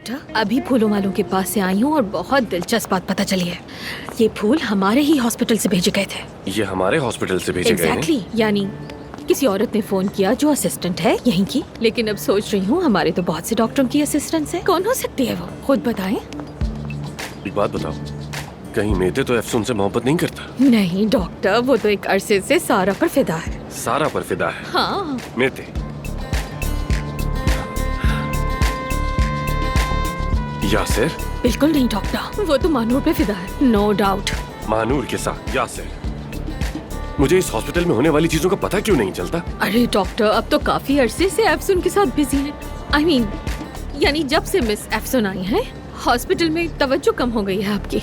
Doctor, अभी फूलों वालों के पास से आई हूँ और बहुत दिलचस्प बात पता चली है। ये फूल हमारे ही हॉस्पिटल से भेजे गए थे। ये हमारे हॉस्पिटल से भेजे गए हैं? एग्जैक्टली, यानी किसी औरत ने फोन किया जो असिस्टेंट है यहीं की। लेकिन अब सोच रही हूँ हमारे तो बहुत से डॉक्टरों की असिस्टेंट है, कौन हो सकती है वो? खुद बताएं। एक बात बताओ, कहीं मेहते तो अफसून से मोहब्बत नहीं करता? नहीं डॉक्टर, वो तो एक अरसे से सारा पर फिदा है। सारा पर फिदा है? हाँ। मेहते, यासिर? बिल्कुल नहीं डॉक्टर, वो तो मानूर पे फिदा है, नो डाउट। मानूर के साथ यासिर? मुझे इस हॉस्पिटल में होने वाली चीजों का पता क्यों नहीं चलता? अरे डॉक्टर, अब तो काफी अरसे से एफसुन के साथ बिजी हैं। I mean, यानी जब से मिस एफसुन आई हैं, हॉस्पिटल में तवज्जो कम हो गई है आपकी।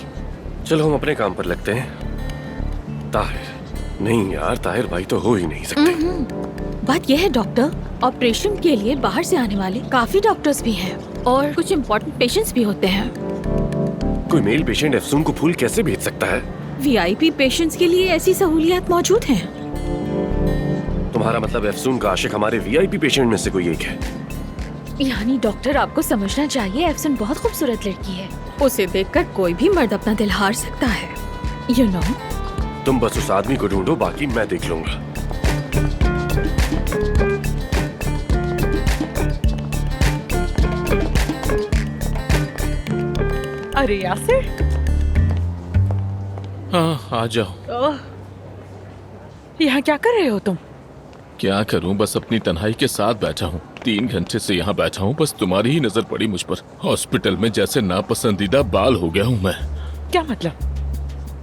चलो हम अपने काम पर लगते हैं। ताहिर? नहीं यार, ताहिर भाई तो हो ही नहीं सकते। बात यह है डॉक्टर, ऑपरेशन के लिए बाहर से आने वाले काफी डॉक्टर्स भी हैं और कुछ इम्पोर्टेंट पेशेंट्स भी होते हैं। कोई मेल पेशेंट अफसून को फूल कैसे भेज सकता है? वीआईपी पेशेंट्स के लिए ऐसी सहूलियत मौजूद हैं। तुम्हारा मतलब अफसून का आशिक हमारे वीआईपी पेशेंट में से कोई एक है? यानी डॉक्टर, आपको समझना चाहिए एफसन बहुत खूबसूरत लड़की है। उसे देखकर कोई भी मर्द अपना दिल हार सकता है, you know? तुम बस उस आदमी को ढूंढो, बाकी मैं देख लूंगा। अरे यासिर, हाँ आ जाओ। यहाँ क्या कर रहे हो तुम? क्या करूं, बस अपनी तन्हाई के साथ बैठा हूँ। 3 घंटे से यहाँ बैठा हूँ, बस तुम्हारी ही नजर पड़ी मुझ पर। हॉस्पिटल में जैसे नापसंदीदा बाल हो गया हूँ मैं। क्या मतलब?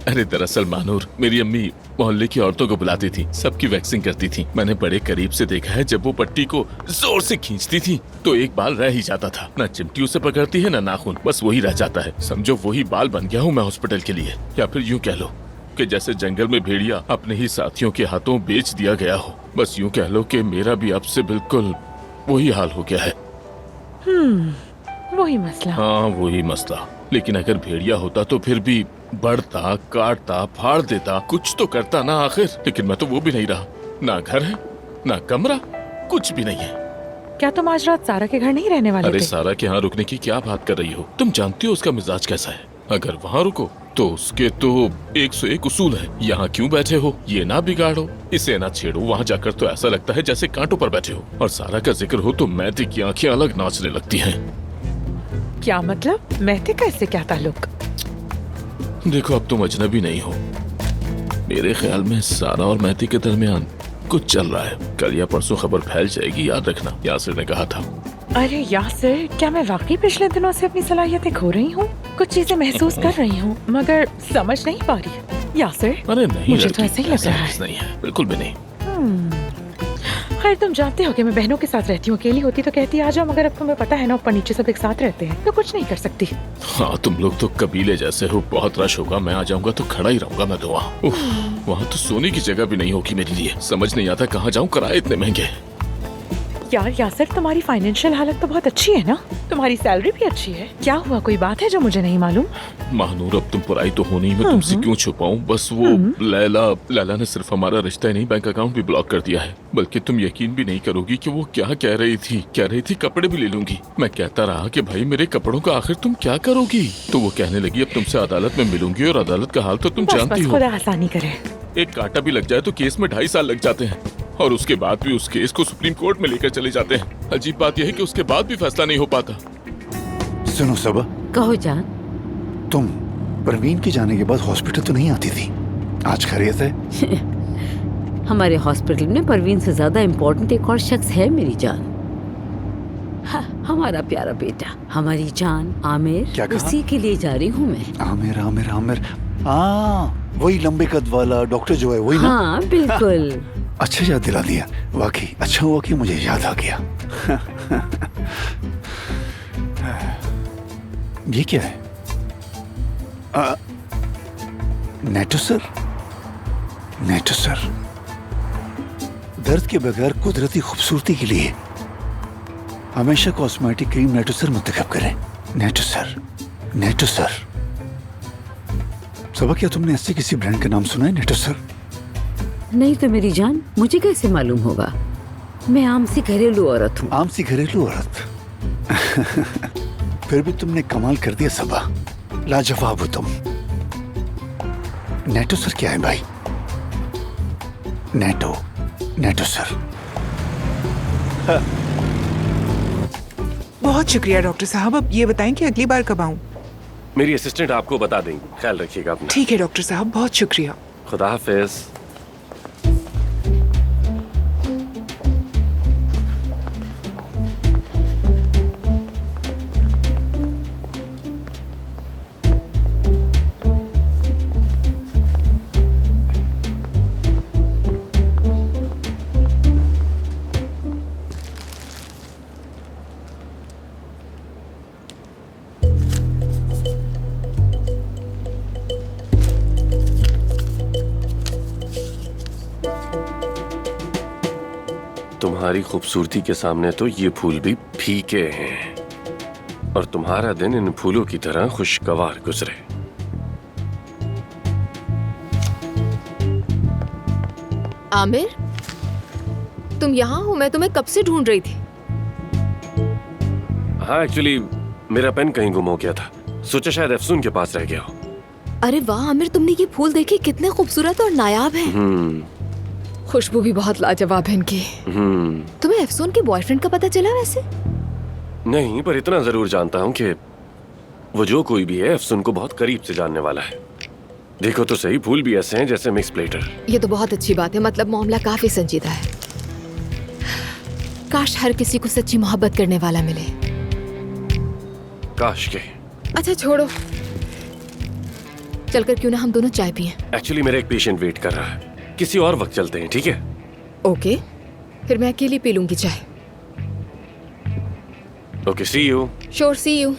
अरे दरअसल मानूर, मेरी अम्मी मोहल्ले की औरतों को बुलाती थी, सबकी वैक्सिंग करती थी। मैंने बड़े करीब से देखा है, जब वो पट्टी को जोर से खींचती थी तो एक बाल रह ही जाता था। ना चिमटी उसे पकड़ती है ना नाखून, बस वही रह जाता है। समझो वही बाल बन गया हूँ मैं हॉस्पिटल के लिए। या फिर यूँ कह लो कि जैसे जंगल में भेड़िया अपने ही साथियों के हाथों बेच दिया गया हो। बस यूँ कह लो कि मेरा भी अब से बिल्कुल वही हाल हो गया है। वही मसला। हाँ वही मसला। लेकिन अगर भेड़िया होता तो फिर भी बढ़ता, काटता, फाड़ देता, कुछ तो करता ना आखिर। लेकिन मैं तो वो भी नहीं रहा। ना घर है, ना कमरा, कुछ भी नहीं है। क्या तुम आज रात सारा के घर नहीं रहने वाले अरे थे? सारा के यहाँ रुकने की क्या बात कर रही हो? तुम जानती हो उसका मिजाज कैसा है। अगर वहाँ रुको तो उसके तो 101 उसूल है। यहाँ क्यों बैठे हो, ये ना बिगाड़ो, इसे ना छेड़ो। वहाँ जाकर तो ऐसा लगता है जैसे कांटों पर बैठे हो। और सारा का जिक्र हो तो मैती की आंखें अलग नाचने लगती हैं। क्या मतलब? महते का इससे क्या ताल्लुक? देखो अब तुम अजनबी नहीं हो। मेरे ख्याल में सारा और महती के दरमियान कुछ चल रहा है। कल या परसों खबर फैल जाएगी, याद रखना, यासिर ने कहा था। अरे यासिर, क्या मैं वाकई पिछले दिनों से अपनी सलाहियतें खो रही हूँ? कुछ चीजें महसूस कर रही हूँ मगर समझ नहीं पा रही। यासिर, अरे नहीं, मुझे तो ऐसा ही लग रहा है। नहीं है, बिल्कुल भी नहीं। खैर तुम जानते हो कि मैं बहनों के साथ रहती हूँ। अकेली होती तो कहती आ जाओ, मगर अब तुम्हें पता है ना, ऊपर नीचे सब एक साथ रहते हैं तो कुछ नहीं कर सकती। हाँ तुम लोग तो कबीले जैसे हो। बहुत रश होगा, मैं आ जाऊंगा तो खड़ा ही रहूंगा मैं तो वहाँ। वहाँ तो सोने की जगह भी नहीं होगी मेरे लिए। समझ नहीं आता कहाँ जाऊँ, किराए इतने महंगे। यार यासिर, तुम्हारी फाइनेंशियल हालत तो बहुत अच्छी है ना? तुम्हारी सैलरी भी अच्छी है। क्या हुआ, कोई बात है जो मुझे नहीं मालूम? महानूर अब तुम पराई तो हो नहीं, मैं तुमसे क्यों छुपाऊं। बस वो लैला ने सिर्फ हमारा रिश्ता ही नहीं, बैंक अकाउंट भी ब्लॉक कर दिया है। बल्कि तुम यकीन भी नहीं करोगी कि वो क्या कह रही थी कपड़े भी ले लूंगी। मैं कहता रहा कि भाई मेरे कपड़ों का आखिर तुम क्या करोगी। तो वो कहने लगी अब तुमसे अदालत में मिलूंगी, और अदालत का हाल तो तुम जानती हो। खुदा आसानी करे। एक कांटा भी लग जाए तो केस में 2.5 साल लग जाते हैं, और उसके बाद भी उस केस को सुप्रीम कोर्ट में लेकर चले जाते हैं। अजीब बात यह है कि उसके बाद भी फैसला नहीं हो पाता। सुनो सबा, कहो जान। तुम परवीन के जाने के बाद हॉस्पिटल तो नहीं आती थी, आज खैरियत है? हमारे हॉस्पिटल में परवीन से ज्यादा इम्पोर्टेंट एक और शख्स है मेरी जान। हाँ, हमारा प्यारा बेटा, हमारी जान आमिर। क्या कहा? उसी के लिए जा रही हूँ मैं। आमिर आमिर आमिर, हाँ वही लंबे कद वाला डॉक्टर जो है, वही ना? हाँ बिल्कुल। अच्छा याद दिला दिया, वाकई अच्छा हुआ कि मुझे याद आ गया। ये क्या है? नेटोसर। नेटोसर दर्द के बगैर कुदरती खूबसूरती के लिए हमेशा कॉस्मेटिक क्रीम नेटोसर मुंतखब करें। नेटोसर, नेटोसर। सबा, क्या तुमने ऐसे किसी ब्रांड का नाम सुना है, नेटोसर? नहीं तो मेरी जान, मुझे कैसे मालूम होगा? मैं आम सी घरेलू औरत हूँ। आम सी घरेलू औरत। फिर भी तुमने कमाल कर दिया सबा, लाजवाब हो तुम। नेटो सर क्या है भाई? NATO sir. बहुत शुक्रिया डॉक्टर साहब। अब ये बताएं कि अगली बार कब आऊं? मेरी असिस्टेंट आपको बता देंगी, ख्याल रखिएगा अपना। ठीक है डॉक्टर साहब, बहुत शुक्रिया। खुदा हाफिज। तुम्हारी खूबसूरती के सामने तो ये फूल भी फीके हैं, और तुम्हारा दिन इन फूलों की तरह खुशगवार गुजरे। आमिर, तुम यहाँ हो? मैं तुम्हें कब से ढूंढ रही थी। हाँ, एक्चुअली मेरा पेन कहीं गुम हो गया था, सोचा शायद अफसून के पास रह गया हो। अरे वाह आमिर, तुमने ये फूल देखे? कितने खूबसूरत और नायाब हैं। खुशबू भी बहुत लाजवाब है इनकी। तुम्हें अफसून के बॉयफ्रेंड का पता चला वैसे? नहीं, पर इतना जरूर जानता हूँ कि वो जो कोई भी है अफसून को बहुत करीब से जानने वाला है। देखो तो सही, फूल भी ऐसे हैं जैसे मिक्स प्लेटर। ये तो बहुत अच्छी बात है, मतलब मामला काफी संजीदा है। काश हर किसी को सच्ची मोहब्बत करने वाला मिले। काश के। अच्छा छोड़ो, चलकर क्यों ना हम दोनों चाय पिएं। एक्चुअली मेरा एक पेशेंट वेट कर रहा है, किसी और वक्त चलते हैं, ठीक है? ओके, फिर मैं अकेली पी लूंगी चाय। Okay, see you. Sure, see you.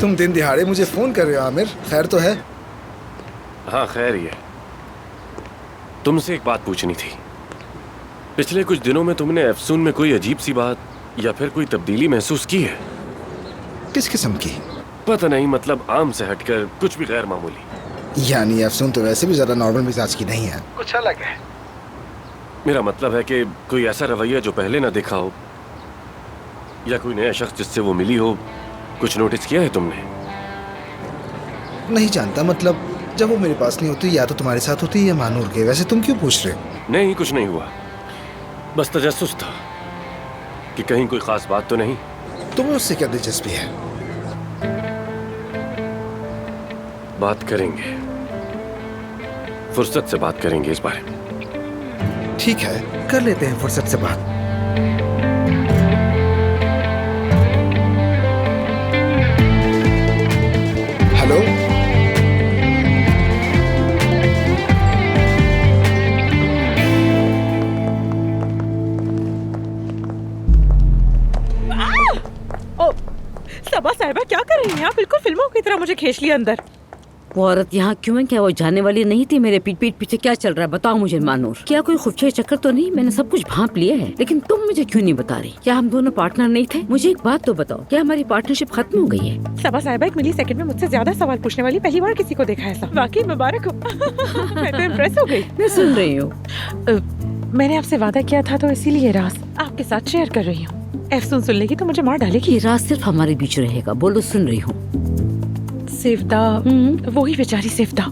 तुम दिन दिहाड़े मुझे फोन कर रहे हो आमिर, खैर तो है? हाँ खैर ही है। तुमसे एक बात पूछनी थी। पिछले कुछ दिनों में तुमने अफसून में कोई अजीब सी बात या फिर कोई तब्दीली महसूस की है? किस किस्म की? पता नहीं, मतलब आम से हटकर कुछ भी गैर मामूली। यानी अफसून तो वैसे भी ज्यादा नॉर्मल मिजाज की नहीं है, कुछ अलग है। मेरा मतलब है कि कोई ऐसा रवैया जो पहले ना देखा हो, या कोई नया शख्स जिससे वो मिली हो, कुछ नोटिस किया है तुमने? नहीं जानता, मतलब जब वो मेरे पास नहीं होती या तो तुम्हारे साथ होती या मानूर के। वैसे तुम क्यों पूछ रहे हो? नहीं, कुछ नहीं हुआ, बस तजस्सुस था कि कहीं कोई खास बात तो नहीं। तुम्हें उससे क्या दिलचस्पी है? बात करेंगे, फुर्सत से बात करेंगे इस बारे में। ठीक है, कर लेते हैं फुर्सत से बात। हेलो, ओ, सबा साहिबा क्या कर रही हैं आप? बिल्कुल फिल्मों की तरह मुझे खींच लिया अंदर। वो औरत यहाँ क्यों है? क्या वो जाने वाली नहीं थी? मेरे पीठ पीछे क्या चल रहा है बताओ मुझे मानूर। क्या कोई खुफिया चक्कर तो नहीं? मैंने सब कुछ भांप लिया है, लेकिन तुम मुझे क्यों नहीं बता रही? क्या हम दोनों पार्टनर नहीं थे? मुझे एक बात तो बताओ, क्या हमारी पार्टनरशिप खत्म हो गई है? सबा साहिबा, 1 मिली सेकंड में मुझसे ज्यादा सवाल पूछने वाली पहली बार किसी को देखा है ऐसा। वाकई मुबारक हो। मैं तो इम्प्रेस हो गई। मैं सुन रही हूँ। मैंने आपसे वादा किया था तो इसीलिए राज आपके साथ शेयर कर रही हूँ। अफसून सुन लेगी तो मुझे मार डालेगी। ये राज सिर्फ हमारे बीच रहेगा। बोलो, सुन रही हूँ। सिफ्ता, वही बेचारी सिफ्ता,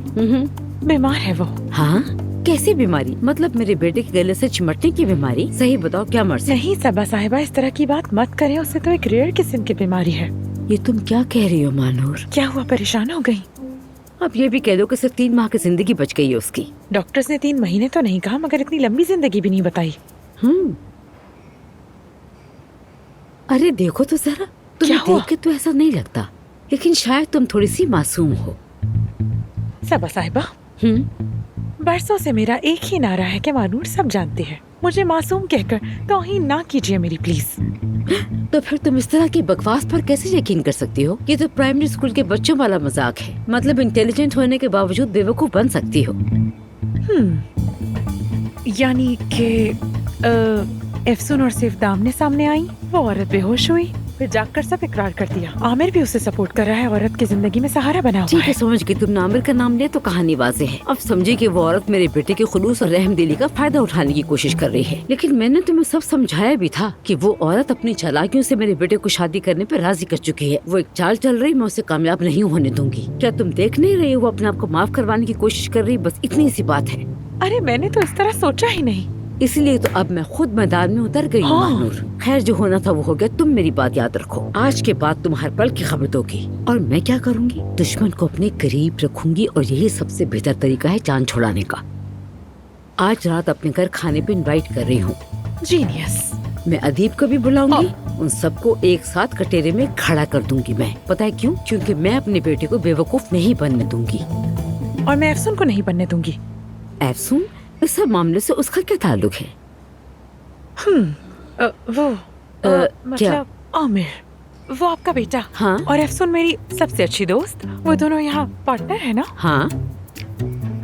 बीमार है वो। हाँ, कैसी बीमारी? मतलब मेरे बेटे के गले से चिमटने की बीमारी? सही बताओ, क्या मर्ज? नहीं सबा साहिबा, इस तरह की बात मत करें। उससे तो एक रेयर किस्म की बीमारी है। ये तुम क्या कह रही हो मानूर? क्या हुआ, परेशान हो गई? अब ये भी कह दो कि सिर्फ 3 माह की जिंदगी बच गई है उसकी। डॉक्टर्स ने 3 महीने तो नहीं कहा, मगर इतनी लंबी जिंदगी भी नहीं बताई। अरे देखो तो जरा, तुम्हें देख के तो ऐसा नहीं लगता, लेकिन शायद तुम थोड़ी सी मासूम हो। सबा साहिबा, बरसों से मेरा एक ही नारा है कि मानूर सब जानती है। मुझे मासूम कहकर तौहीन ना कीजिए मेरी, प्लीज। तो फिर तुम इस तरह की बकवास पर कैसे यकीन कर सकती हो? ये तो प्राइमरी स्कूल के बच्चों वाला मजाक है। मतलब इंटेलिजेंट होने के बावजूद बेवकूफ बन सकती हो। यानी कि एफसून और सिर्फ आमने सामने आई, वो औरत बेहोश हुई, फिर जाकर सब इकरार कर दिया। आमिर भी उसे सपोर्ट कर रहा है, औरत की जिंदगी में सहारा बना हुआ ठीक है। है, समझ गई। तुमने आमिर का नाम लिया तो कहानी वाज़ेह है। अब समझी कि वो औरत मेरे बेटे के खुलूस और रहमदिली का फायदा उठाने की कोशिश कर रही है। लेकिन मैंने तुम्हें सब समझाया भी था कि वो औरत अपनी चालाकियों से मेरे बेटे को शादी करने पर राजी कर चुकी है। वो एक चाल चल रही, मैं उसे कामयाब नहीं होने दूंगी। क्या तुम देख नहीं रही? वो अपने आप को माफ करवाने की कोशिश कर रही, बस इतनी सी बात है। अरे मैंने तो इस तरह सोचा ही नहीं। इसलिए तो अब मैं खुद मैदान में उतर गई हूँ। हाँ। महानूर, खैर जो होना था वो हो गया। तुम मेरी बात याद रखो, आज के बाद तुम हर पल की खबर दोगी। और मैं क्या करूँगी? दुश्मन को अपने करीब रखूंगी, और यही सबसे बेहतर तरीका है जान छुड़ाने का। आज रात अपने घर खाने पे इनवाइट कर रही हूँ। जीनियस। मैं अदीब को भी बुलाऊंगी, उन सबको एक साथ कटेरे में खड़ा कर दूंगी। मैं पता है क्यों? क्योंकि मैं अपने बेटे को बेवकूफ नहीं बनने दूंगी। और मैं एफसून को नहीं बनने दूंगी। एफसून, इस सब मामले से उसका क्या ताल्लुक है? मतलब आमिर, वो आपका बेटा। हाँ। और एफसून मेरी सबसे अच्छी दोस्त। वो दोनों यहाँ पार्टनर है ना? हाँ।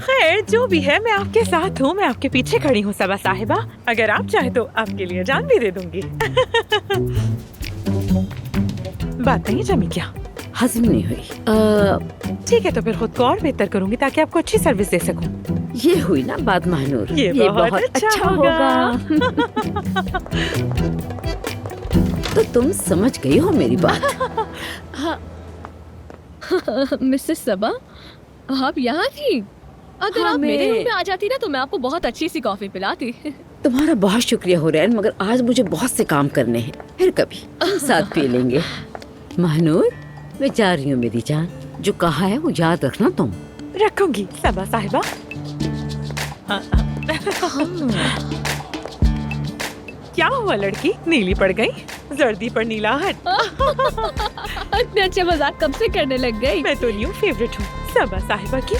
खैर जो भी है, मैं आपके साथ हूँ, मैं आपके पीछे खड़ी हूँ सबा साहिबा। अगर आप चाहे तो आपके लिए जान भी दे दूंगी। बात नहीं जमी क्या? हजम नहीं हुई। ठीक है, तो फिर खुद को और बेहतर करूंगी ताकि आपको अच्छी सर्विस दे सकूं। ये हुई ना बात महानूर। ये बहुत अच्छा होगा। तो तुम समझ गई हो मेरी बात। मिसेस सबा, आप यहाँ थी? अगर हाँ, आप मेरे मैं- रूम में आ जाती ना तो मैं आपको बहुत अच्छी सी कॉफी पिलाती। तुम्हारा बहुत शुक्रिया हो रहा है, मगर आज मुझे बहुत से काम करने हैं। फिर कभी हम साथ पी लेंगे। महानूर, मैं जा रही हूँ मेरी जान। जो कहा है वो याद रखना तुम। रखूंगी सबा साहिबा। क्या हुआ लड़की? नीली पड़ गई? जर्दी पर नीलाहट। इतने अच्छे मजाक कब से करने लग गई? मैं तो न्यू फेवरेट हूँ सबा साहिबा की।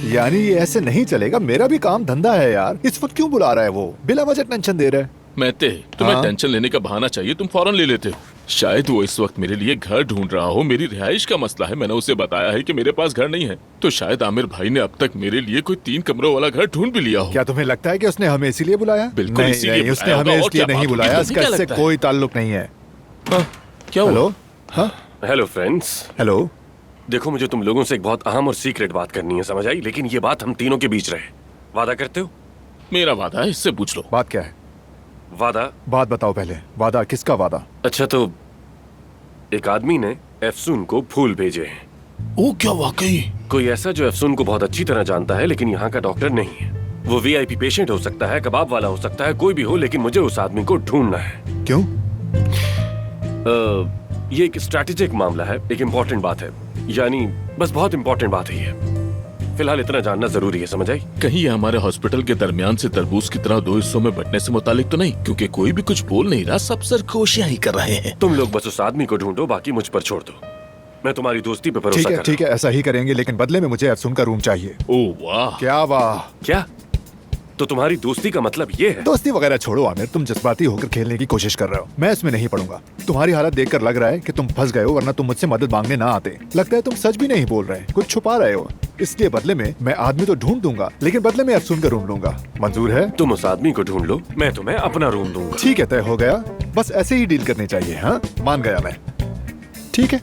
यानी ये ऐसे नहीं चलेगा। मेरा भी काम धंधा है यार। इस वक्त क्यों बुला रहा है वो? बिला वजह टेंशन दे रहा है। महते, तुम्हें हाँ? टेंशन लेने का बहाना चाहिए, तुम फौरन ले लेते हो। शायद वो इस वक्त मेरे लिए घर ढूंढ रहा हो। मेरी रिहाइश का मसला है, मैंने उसे बताया है कि मेरे पास घर नहीं है। तो शायद आमिर भाई ने अब तक मेरे लिए कोई 3 कमरों वाला घर ढूंढ भी लिया हो। क्या तुम्हें लगता है कि उसने हमें इसीलिए बुलाया? बिल्कुल नहीं, इसीलिए नहीं, उसने बुलाया हमें होगा, और इसलिए क्या नहीं बात होगी? बुलाया। तुम्हें इसका क्या इससे लगता है? कोई ताल्लुक नहीं है। क्या हुआ? हेलो? हाँ, हेलो फ्रेंड्स। हेलो। देखो, मुझे तुम लोगों से एक बहुत अहम और सीक्रेट बात करनी है, समझ आई? लेकिन ये बात हम तीनों के बीच रहे। वादा करते हो? मेरा वादा है, इससे पूछ लो। बात क्या है? वादा? बात बताओ पहले। वादा? किसका वादा? अच्छा, तो एक आदमी ने एफसून को फूल भेजे हैं। ओ, क्या वाकई? कोई ऐसा जो एफसून को बहुत अच्छी तरह जानता है, लेकिन यहाँ का डॉक्टर नहीं है। वो वीआईपी पेशेंट हो सकता है, कबाब वाला हो सकता है, कोई भी हो, लेकिन मुझे उस आदमी को ढूंढना है। क्यों? ये एक स्ट्रैटेजिक मामला है, एक इम्पोर्टेंट बात है। यानी बस बहुत इम्पोर्टेंट बात है ये। फिलहाल इतना जानना जरूरी है, समझ आई? कहीं ये हमारे हॉस्पिटल के दरमियान से तरबूज की तरह 2 हिस्सों में बंटने से मुतालिक तो नहीं? क्योंकि कोई भी कुछ बोल नहीं रहा, सब सरगोशियां ही कर रहे हैं। तुम लोग बस उस आदमी को ढूंढो, बाकी मुझ पर छोड़ दो। मैं तुम्हारी दोस्ती पे भरोसा ठीक है, कर ठीक है, ऐसा ही करेंगे, लेकिन बदले में मुझे एफसून का रूम चाहिए। ओ वाह! क्या वाह? क्या? तो तुम्हारी दोस्ती का मतलब ये है? दोस्ती वगैरह छोड़ो आमिर, तुम जज्बाती होकर खेलने की कोशिश कर रहे हो। मैं इसमें नहीं पड़ूंगा। तुम्हारी हालत देखकर लग रहा है कि तुम फंस गए हो, वरना तुम मुझसे मदद मांगने ना आते। लगता है तुम सच भी नहीं बोल रहे, कुछ छुपा रहे हो। इसलिए बदले में मैं आदमी तो ढूंढ दूंगा, लेकिन बदले में एफसून का रूम लूंगा। मंजूर है? तुम उस आदमी को ढूंढ लो, मैं तुम्हें अपना रूम दूंगा। ठीक है, तय हो गया। बस ऐसे ही डील करनी चाहिए। हाँ, मान गया मैं। ठीक है।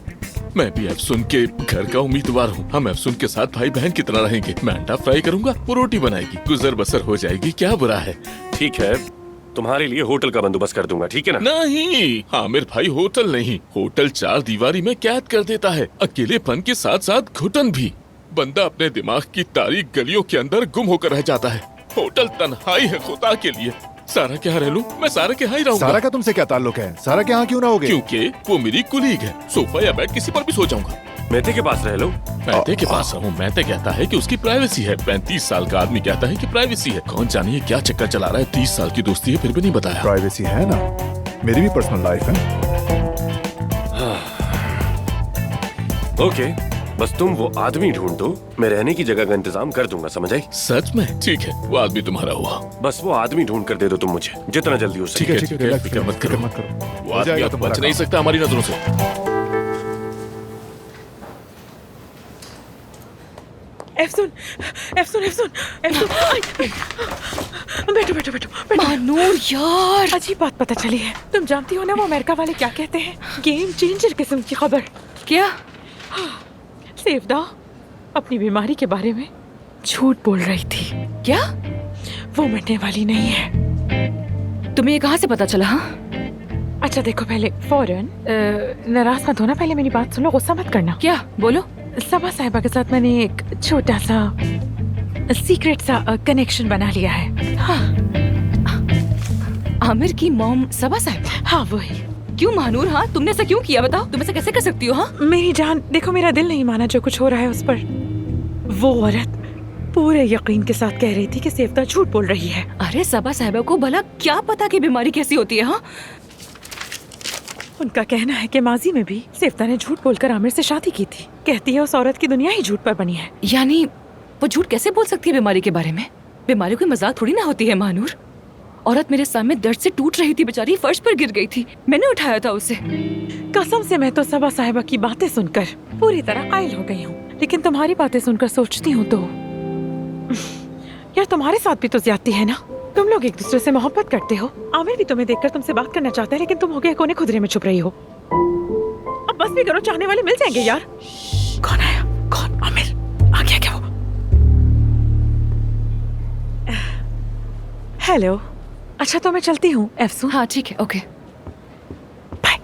मैं भी एफसून के घर का उम्मीदवार हूँ। हम एफसून के साथ भाई बहन की तरह रहेंगे। मैं अंडा फ्राई करूंगा, वो रोटी बनाएगी, गुजर बसर हो जाएगी। क्या बुरा है? ठीक है, तुम्हारे लिए होटल का बंदोबस्त कर दूंगा, ठीक है ना? नहीं, आमिर भाई, होटल नहीं। होटल 4 दीवारी में कैद कर देता है, अकेलेपन के साथ साथ घुटन भी। बंदा अपने दिमाग की तारीक गलियों के अंदर गुम होकर रह जाता है। होटल तन्हाई है खुदा के लिए। सारा के यहाँ रह लूं? मैं सारा के यहाँ ही रहूंगा। सारा का तुमसे क्या ताल्लुक है? सारा के यहाँ क्यों ना होगे? क्योंकि वो मेरी कुलीग है। सोफा या बेड किसी पर भी सो जाऊंगा। मेहते के पास रह लो। महते के पास रहूं? महते कहता है कि उसकी प्राइवेसी है। 35 साल का आदमी कहता है कि प्राइवेसी है। कौन जाने ये क्या चक्कर चला रहा है। 30 साल की दोस्ती है, फिर भी नहीं बताया। प्राइवेसी है ना, मेरी भी पर्सनल लाइफ है। ओके, बस तुम वो आदमी ढूंढ दो, मैं रहने की जगह का इंतजाम कर दूंगा, समझ आई? सच में? ठीक है, वो आदमी तुम्हारा हुआ। बस वो आदमी ढूंढ कर दे दो तुम मुझे, जितना जल्दी हो सके। ठीक है, फिक्र मत करो। मत करो। वो हो आदमी जाएगा अब तुम्हारा बच नहीं काम। सकता हमारी नजरों से। एफसून, एफसून, एफसून, एफसून। बैठो, बैठो, बैठो, बैठो। मानूर यार, अजीब बात पता चली है। तुम जानती हो ना वो अमेरिका वाले क्या कहते हैं? गेम चेंजर किस्म की खबर। क्या? सेवदा अपनी बीमारी के बारे में झूठ बोल रही थी। क्या? वो मरने वाली नहीं है। तुम्हें ये कहाँ से पता चला? हाँ, अच्छा देखो, पहले फौरन नाराज मत होना, पहले मेरी बात सुनो, गुस्सा मत करना। क्या? बोलो। सबा साहिबा के साथ मैंने एक छोटा सा सीक्रेट सा कनेक्शन बना लिया है। हाँ, आमिर की मॉम सबा साहिब? हाँ वही। क्यों महानूर? हाँ, तुमने ऐसा क्यों किया? बताओ, तुम ऐसा कैसे कर सकती हो? हाँ, मेरी जान, देखो मेरा दिल नहीं माना जो कुछ हो रहा है उस पर। वो औरत पूरे यकीन के साथ कह रही थी कि सेवदा झूठ बोल रही है। अरे सबा साहिबा को भला क्या पता कि बीमारी कैसी होती है? हाँ, उनका कहना है कि माजी में भी सेवदा ने झूठ बोलकर आमिर से शादी की थी। कहती है उस औरत की दुनिया ही झूठ पर बनी है। यानी वो झूठ कैसे बोल सकती है बीमारी के बारे में? बीमारी कोई मजाक थोड़ी ना होती है महानूर। औरत मेरे सामने दर्द से टूट रही थी, बेचारी फर्श पर गिर गई थी, मैंने उठाया था उसे। कसम से मैं तो सबा साहिबा की बातें सुनकर पूरी तरह कायल हो गई हूँ, लेकिन तुम्हारी बातें सुनकर सोचती हूँ तो यार तुम्हारे साथ भी तो ज्यादती है ना। तुम लोग एक दूसरे से मोहब्बत करते हो। आमिर भी तुम्हें देखकर तुमसे बात करना चाहता है, लेकिन तुम हो गए कोने खुदरे में छुप रही हो। अब बस भी करो, चाहने वाले मिल जाएंगे यार। कौन आया? कौन? आमिर आ गया क्या वो? हेलो। अच्छा तो मैं चलती हूँ एफसून। हाँ ठीक है, ओके बाय।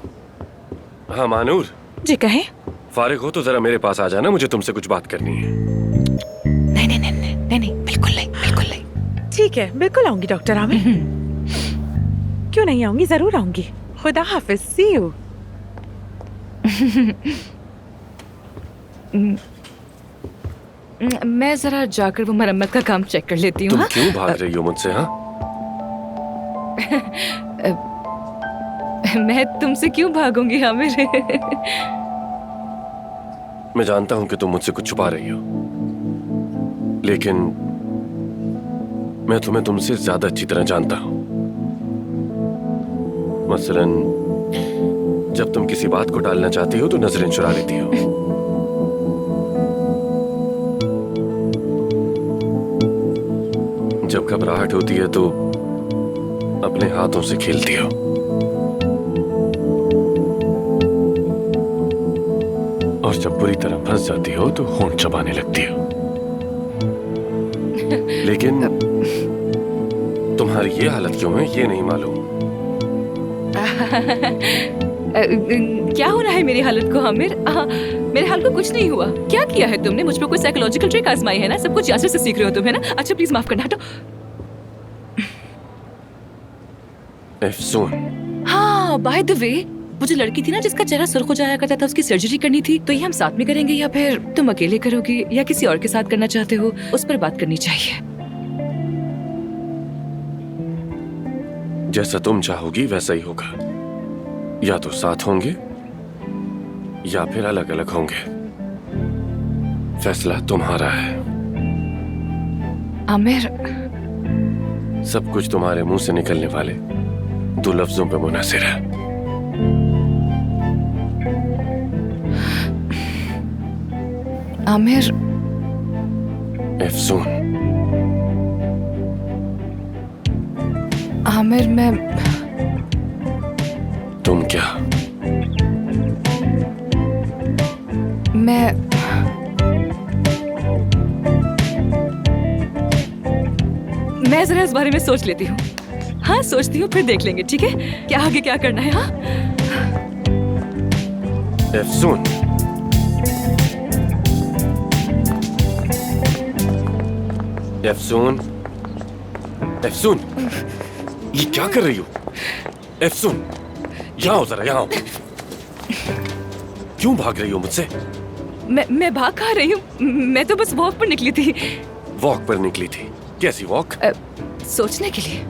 हाँ मानूर जी कहें। फारिग हो तो जरा मेरे पास आ जाना, मुझे तुमसे कुछ बात करनी है। नहीं नहीं नहीं नहीं नहीं नहीं, बिल्कुल नहीं, बिल्कुल नहीं। ठीक है, बिल्कुल आऊंगी डॉक्टर आमिर। क्यों नहीं आऊंगी, जरूर आऊंगी। खुदा हाफिज, सी यू। मैं जरा जाकर वो मरम्मत का काम चेक कर लेती हूँ। तुम हाँ? क्यों भाग रही हो मुझसे? हाँ, मैं तुमसे क्यों भागूंगी आमिर? मैं जानता हूं कि तुम मुझसे कुछ छुपा रही हो, लेकिन मैं तुम्हें तुमसे ज्यादा अच्छी तरह जानता हूं। मसलन जब तुम किसी बात को टालना चाहती हो तो नजरें चुरा लेती हो। जब घबराहट होती है तो अपने हाथों से खेलती हो। और जब बुरी तरह फंस जाती हो तो होंठ चबाने लगती हो। लेकिन तुम्हारी ये हालत क्यों है ये नहीं मालूम। क्या हो रहा है मेरी हालत को आमिर? मेरे हाल को कुछ नहीं हुआ। क्या किया है तुमने? मुझ पर कोई साइकोलॉजिकल ट्रिक आजमाई है ना? सब कुछ यासर से सीख रहे हो तुम, है ना? अच्छा प्लीज माफ करना, हटो। एफसून, हाँ बाय द वे, वो जो लड़की थी ना जिसका चेहरा सुर्ख हो जाया करता था, उसकी सर्जरी करनी थी, तो ये हम साथ में करेंगे या फिर तुम अकेले करोगी या किसी और के साथ करना चाहते हो, उस पर बात करनी चाहिए। जैसा तुम चाहोगी वैसा ही होगा। या तो साथ होंगे या फिर अलग अलग होंगे। फैसला तुम्हारा है। आमिर, सब कुछ तुम्हारे मुंह से निकलने वाले 2 लफ्जों पे मुनहसर है। आमिर, एफसून, आमिर मैं तुम क्या? मैं जरा इस बारे में सोच लेती हूँ। हाँ सोचती हूँ, फिर देख लेंगे, ठीक है? क्या आगे क्या करना है? हाँ एफसून, एफसून, एफसून, ये क्या कर रही हो? एफसून, यहाँ आओ जरा, यहाँ आओ। क्यों भाग रही हो मुझसे? मैं भाग कहाँ रही हूँ? मैं तो बस वॉक पर निकली थी। वॉक पर निकली थी? कैसी वॉक? सोचने के लिए,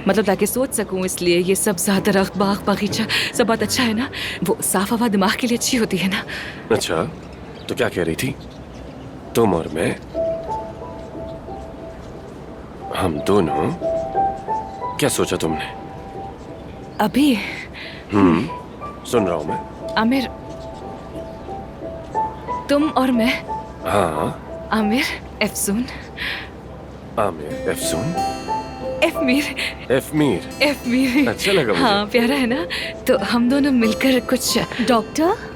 मतलब ताकि सोच सकूं, इसलिए ये सब दरख्त, बाग, बगीचा सब बात अच्छा है ना? वो साफ हवा दिमाग के लिए अच्छी होती है ना? अच्छा, तो क्या कह रही थी? तुम और मैं, हम दोनों, क्या सोचा तुमने? अभी सुन रहा हूं मैं। आमिर, तुम और मैं, हाँ, आमिर एफसून, आमिर एफसून, एफमीर, एफमीर। एफमीर। अच्छा लगा मुझे। हाँ, प्यारा है ना? तो हम दोनों मिलकर कुछ। डॉक्टर,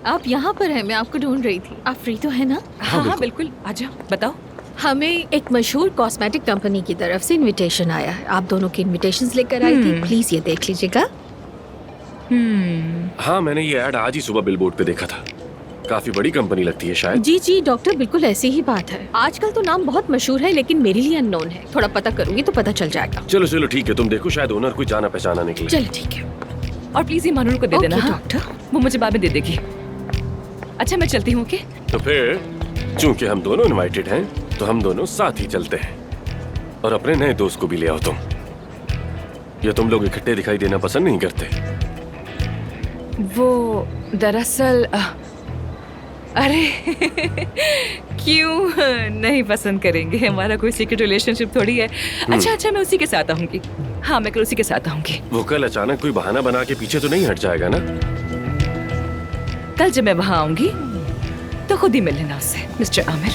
आप यहाँ पर हैं, मैं आपको ढूंढ रही थी। आप फ्री तो है ना? हाँ, बिल्कुल, आजा, बताओ। हमें एक मशहूर कॉस्मेटिक कंपनी की तरफ से इनविटेशन आया है। आप दोनों की इनविटेशंस लेकर आई थी, प्लीज ये देख लीजिएगा। हाँ, मैंने ये ऐड आज ही सुबह बिलबोर्ड पे देखा था। काफी बड़ी कंपनी लगती है शायद। जी जी डॉक्टर, बिल्कुल ऐसी ही बात है। आजकल तो नाम बहुत मशहूर है, लेकिन मेरे लिए अननोन है। थोड़ा पता करूंगी तो पता चल जाएगा। चलो चलो ठीक है, तुम देखो, शायद ओनर कोई जाना पहचाना निकले। चलो ठीक है। और प्लीज ये मानूर को दे देना। हाँ? डॉक्टर। वो मुझे बाद में दे देगी। अच्छा, मैं चलती हूँ। ओके? तो फिर चूंकि हम दोनों इनवाइटेड हैं, तो हम दोनों साथ ही चलते हैं। और अपने नए दोस्त को भी ले आओ तुम। या तुम लोग इकट्ठे दिखाई देना पसंद नहीं करते? वो दरअसल अरे क्यों नहीं पसंद करेंगे? हमारा कोई सीक्रेट रिलेशनशिप थोड़ी है। अच्छा, मैं उसी के साथ आऊंगी। हाँ, मैं कल उसी के साथ आऊंगी। वो कल अचानक कोई बहाना बना के पीछे तो नहीं हट जाएगा ना? कल जब मैं वहां आऊंगी तो खुद ही मिल लेना उससे, मिस्टर आमिर।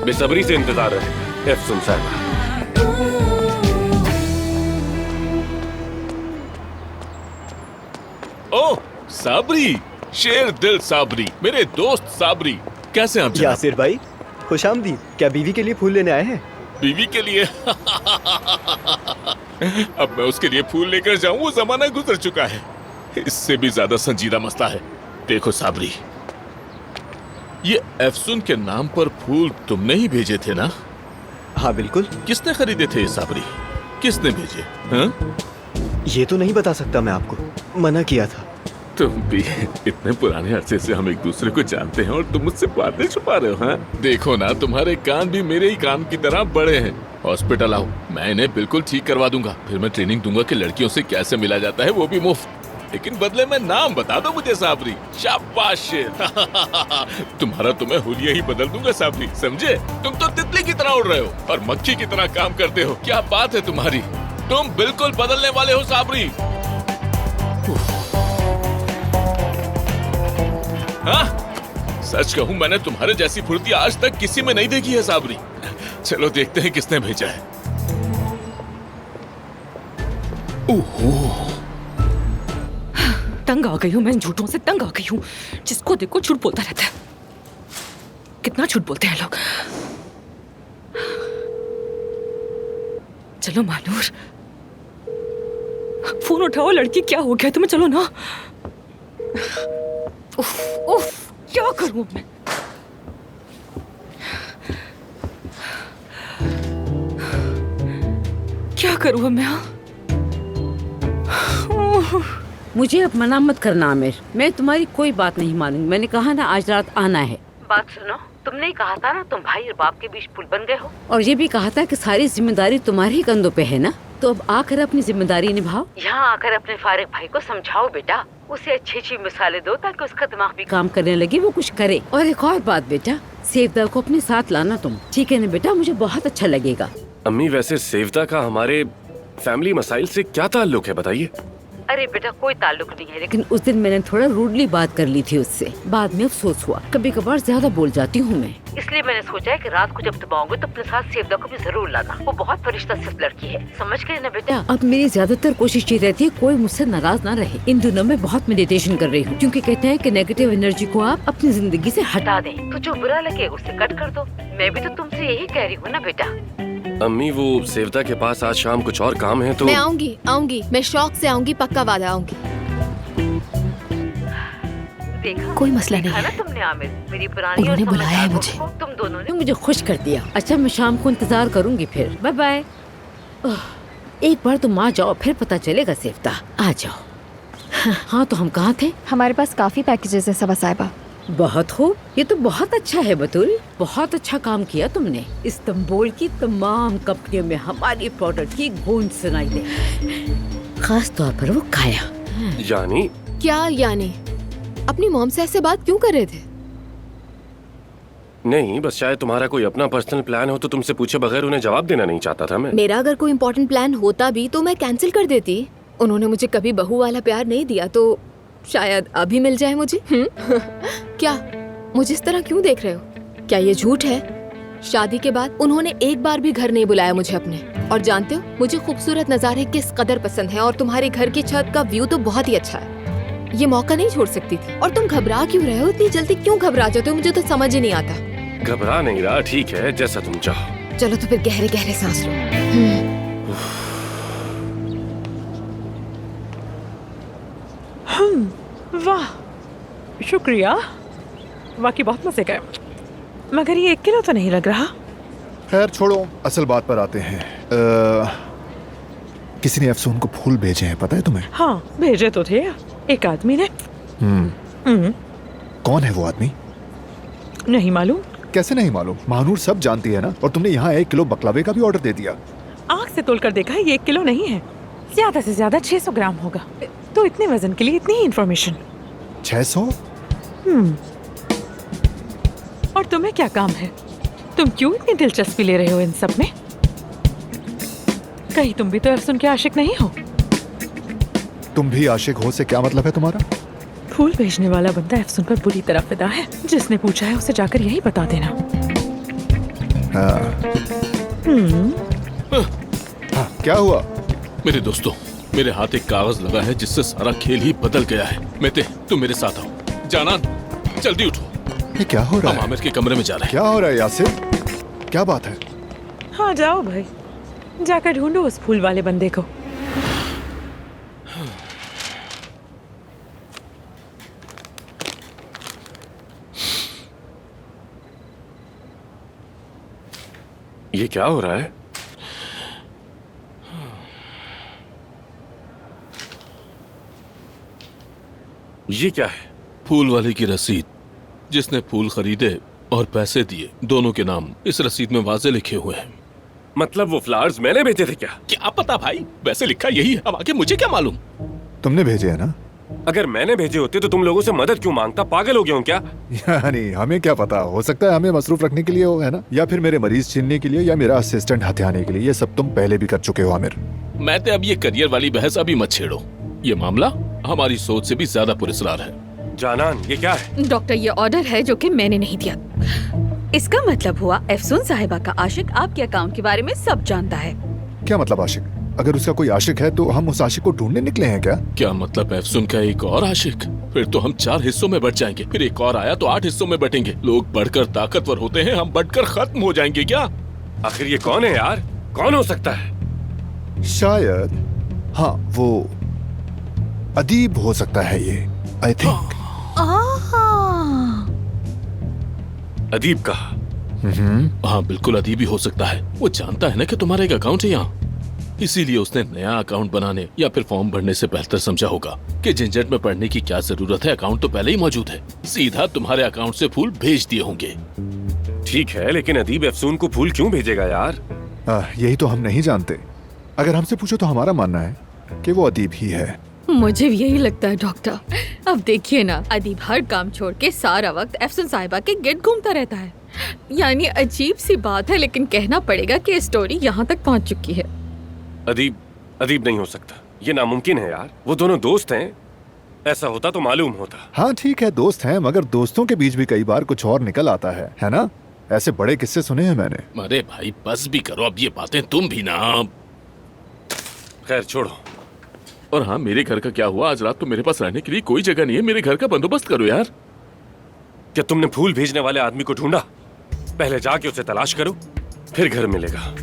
बेसब्री से इंतजार है एफसून साहब। ओह साबरी, शेर दिल साबरी, मेरे दोस्त साबरी, कैसे हैं आप जनाब? यासिर भाई, खुशामदीद। क्या बीवी के लिए फूल लेने आए हैं? बीवी के लिए? अब मैं उसके लिए फूल लेकर जाऊं, वो जमाना गुजर चुका है। इससे भी ज्यादा संजीदा मसला है। देखो साबरी, ये एफसून के नाम पर फूल तुमने ही भेजे थे ना? हाँ बिल्कुल। किसने खरीदे थे ये साबरी? किसने भेजे? हाँ? ये तो नहीं बता सकता मैं आपको, मना किया था। तुम भी इतने पुराने अरसे से हम एक दूसरे को जानते हैं और तुम मुझसे बातें छुपा रहे हो? हाँ? देखो ना, तुम्हारे कान भी मेरे ही कान की तरह बड़े हैं। हॉस्पिटल आओ, मैं इन्हें बिल्कुल ठीक करवा दूंगा। फिर मैं ट्रेनिंग दूंगा कि लड़कियों से कैसे मिला जाता है, वो भी मुफ्त। लेकिन बदले में नाम बता दो मुझे साबरी। शाबाश शेर। तुम्हारा तो मैं हुलिया ही बदल दूंगा साबरी, समझे? तुम तो तितली की तरह उड़ रहे हो और मक्खी की तरह काम करते हो। क्या बात है तुम्हारी, तुम बिल्कुल बदलने वाले हो साबरी। हाँ? सच कहूं, मैंने तुम्हारे जैसी फुर्ती आज तक किसी में नहीं देखी है साबरी। चलो देखते हैं किसने भेजा है। ओहो, तंग आ गई हूँ मैं, इन झूठों से तंग आ गई हूँ। जिसको देखो झूठ बोलता रहता है। कितना झूठ बोलते हैं लोग। चलो मानूर, फोन उठाओ। लड़की, क्या हो गया तुम्हें? चलो ना। उफ, उफ, क्या करूं मैं? क्या करूं अब मैं? मुझे अब मना मत करना आमिर, मैं तुम्हारी कोई बात नहीं मानूंगी। मैंने कहा ना आज रात आना है। बात सुनो, तुमने ही कहा था ना तुम भाई और बाप के बीच पुल बन गए हो, और ये भी कहा था कि सारी जिम्मेदारी तुम्हारे ही कंधों पे है ना। तो अब आकर अपनी जिम्मेदारी निभाओ। यहाँ आकर अपने फारिग भाई को समझाओ बेटा, उसे अच्छी अच्छी मिसालें दो ताकि उसका दिमाग भी काम करने लगे, वो कुछ करे। और एक और बात बेटा, सेवदा को अपने साथ लाना तुम, ठीक है ना बेटा? मुझे बहुत अच्छा लगेगा। अम्मी, वैसे सेवदा का हमारे फैमिली मसाइल से क्या ताल्लुक है, बताइए? अरे बेटा, कोई ताल्लुक नहीं है, लेकिन उस दिन मैंने थोड़ा रूडली बात कर ली थी उससे। बाद में अफसोस हुआ। कभी कभार ज्यादा बोल जाती हूँ मैं, इसलिए मैंने सोचा है कि रात को जब तुम आओगे तो अपने साथ सेवदा को भी जरूर लाना। वो बहुत फरिश्ता सिर्फ लड़की है, समझ गए ना बेटा? अब मेरी ज्यादातर कोशिश ये रहती है कोई मुझसे नाराज ना रहे। इन दिनों मैं बहुत मेडिटेशन कर रही हूँ, क्योंकि कहते हैं कि नेगेटिव एनर्जी को आप अपनी जिंदगी से हटा दें, तो जो बुरा लगे उसे कट कर दो। मैं भी तो तुमसे यही कह रही हूँ ना बेटा। अम्मी, वो सेवदा के पास आज शाम कुछ और काम है तो मैं आऊंगी, मैं शौक से आऊंगी, पक्का वादा आऊंगी। देखा, कोई मसला नहीं देखा ना है। तुमने आमिर, मेरी पुरानी उन्होंने और बुलाया है समझदार मुझे। को तुम दोनों ने मुझे खुश कर दिया। अच्छा, मैं शाम को इंतजार करूंगी फिर। Bye bye. एक बार तुम आ जाओ, फिर पता चलेगा सेवदा। आ जाओ। हाँ, तो हम कहाँ थे? हमारे पास काफी पैकेजेस है सबा साहिबा। बहुत खूब, ये तो बहुत अच्छा है बतूल। बहुत अच्छा काम किया तुमने। इस्तांबुल की तमाम कंपनियों में हमारी प्रोडक्ट की गूंज सुनाई दे, खास तौर पर वो काया। यानी क्या यानी? अपनी मॉम से ऐसे बात क्यों कर रहे थे? नहीं, बस शायद तुम्हारा कोई अपना पर्सनल प्लान हो तो तुमसे पूछे बगैर उन्हें जवाब देना नहीं चाहता था मैं। मेरा अगर कोई इम्पोर्टेंट प्लान होता भी तो मैं कैंसिल कर देती। उन्होंने मुझे कभी बहू वाला प्यार नहीं दिया तो शायद अभी मिल जाए मुझे। क्या मुझे इस तरह क्यों देख रहे हो? क्या ये झूठ है? शादी के बाद उन्होंने एक बार भी घर नहीं बुलाया मुझे अपने। और जानते हो मुझे खूबसूरत नज़ारे किस कदर पसंद है, और तुम्हारे घर की छत का व्यू तो बहुत ही अच्छा है। ये मौका नहीं छोड़ सकती थी। और तुम घबरा क्यों रहे हो? इतनी जल्दी क्यों घबरा जाते हो? मुझे तो समझ ही नहीं आता। घबरा नहीं रहा, ठीक है, जैसा तुम चाहो। चलो तो फिर गहरे गहरे सांस लो। वाह, शुक्रिया, वाकई बहुत मजे का। मगर ये 1 किलो तो नहीं लग रहा। खैर छोड़ो, असल बात पर आते हैं। किसी ने अफसून को फूल भेजे हैं, पता है तुम्हें? हाँ, भेजे तो थे एक आदमी ने। कौन है वो आदमी? नहीं मालूम। कैसे नहीं मालूम? महानूर सब जानती है ना। और तुमने यहाँ 1 किलो बकलावे का भी ऑर्डर दे दिया। आँख से तोल कर देखा है, ये 1 किलो नहीं है, ज्यादा से ज्यादा 600 ग्राम होगा। तो इतने वजन के लिए इतनी ही इंफॉर्मेशन। 600? और तुम्हें क्या काम है? तुम क्यों इतनी दिलचस्पी ले रहे हो इन सब में? कहीं तुम भी तो अफसून के आशिक नहीं हो? तुम भी आशिक हो से क्या मतलब है तुम्हारा? फूल भेजने वाला बंदा अफसून पर बुरी तरह फिदा है। जिसने पूछा है उसे जाकर यही बता देना। हाँ, क्या हुआ? मेरे दोस्तों, मेरे हाथ एक कागज लगा है जिससे सारा खेल ही बदल गया है। मेते, तुम मेरे साथ आओ। जानान, जल्दी उठो। ये क्या हो रहा हम है? आमिर के कमरे में जा रहे हैं। क्या हो रहा है यासिर? क्या बात है? हाँ जाओ भाई, जाकर ढूंढो उस फूल वाले बंदे को। ये क्या हो रहा है? ये क्या है? फूल वाले की रसीद। जिसने फूल खरीदे और पैसे दिए, दोनों के नाम इस रसीद में वाज़े लिखे हुए हैं। मतलब वो फ्लावर्स मैंने भेजे थे क्या? क्या पता भाई, वैसे लिखा यही है। अब आगे मुझे क्या मालूम? तुमने भेजे है ना? अगर मैंने भेजे होते तो तुम लोगों से मदद क्यों मांगता? पागल हो गया हूँ क्या? यानी हमें क्या पता, हो सकता है हमें मसरूफ रखने के लिए हो, है ना? या फिर मेरे मरीज छीनने के लिए, या मेरा असिस्टेंट हथियाने के लिए। ये सब तुम पहले भी कर चुके हो आमिर। मैं तो अब ये करियर वाली बहस अभी मत छेड़ो। ये मामला हमारी सोच से भी ज्यादा पुरस्कार है। जानान, ये क्या है? डॉक्टर, ये ऑर्डर है जो कि मैंने नहीं दिया। इसका मतलब हुआ अफसून साहिबा का आशिक आपके अकाउंट के बारे में सब जानता है। क्या मतलब आशिक? अगर उसका कोई आशिक है तो हम उस आशिक को ढूंढने निकले हैं क्या? क्या मतलब अफसून का एक और आशिक? फिर तो हम 4 हिस्सों में बट जाएंगे। फिर एक और आया तो 8 हिस्सों में बटेंगे। लोग बढ़कर ताकतवर होते हैं, हम बढ़कर खत्म हो जाएंगे क्या? आखिर ये कौन है यार? कौन हो सकता है? शायद, हाँ, वो अदीब हो सकता है ये, आई थिंक। अदीब का? हाँ बिल्कुल, अदीब ही हो सकता है। वो जानता है ना कि तुम्हारा एक अकाउंट है यहाँ, इसीलिए उसने नया अकाउंट बनाने या फिर फॉर्म भरने से बेहतर समझा होगा कि झंझट में पड़ने की क्या जरूरत है। अकाउंट तो पहले ही मौजूद है, सीधा तुम्हारे अकाउंट से फूल भेज दिए होंगे। ठीक है, लेकिन अदीब अफसून को फूल क्यों भेजेगा यार? यही तो हम नहीं जानते। अगर हमसे पूछो तो हमारा मानना है कि वो अदीब ही है। मुझे भी यही लगता है डॉक्टर। अब देखिए ना, अदीब हर काम छोड़ के सारा वक्त अफसून साहिबा के गिर्द घूमता रहता है। यानी अजीब सी बात है, लेकिन कहना पड़ेगा कि स्टोरी यहाँ तक पहुँच चुकी है। अदीब नहीं हो सकता, ये नामुमकिन है यार। वो दोनों दोस्त हैं, ऐसा होता तो मालूम होता। हाँ ठीक है, दोस्त हैं, मगर दोस्तों के बीच भी कई बार कुछ और निकल आता है ना? ऐसे बड़े किस्से सुने हैं मैंने। अरे भाई बस भी करो अब ये बातें, तुम भी ना। खैर छोड़ो। और हाँ, मेरे घर का क्या हुआ? आज रात तो मेरे पास रहने के लिए कोई जगह नहीं है। मेरे घर का बंदोबस्त करो यार। क्या तुमने फूल भेजने वाले आदमी को ढूंढा? पहले जाके उसे तलाश करो, फिर घर मिलेगा।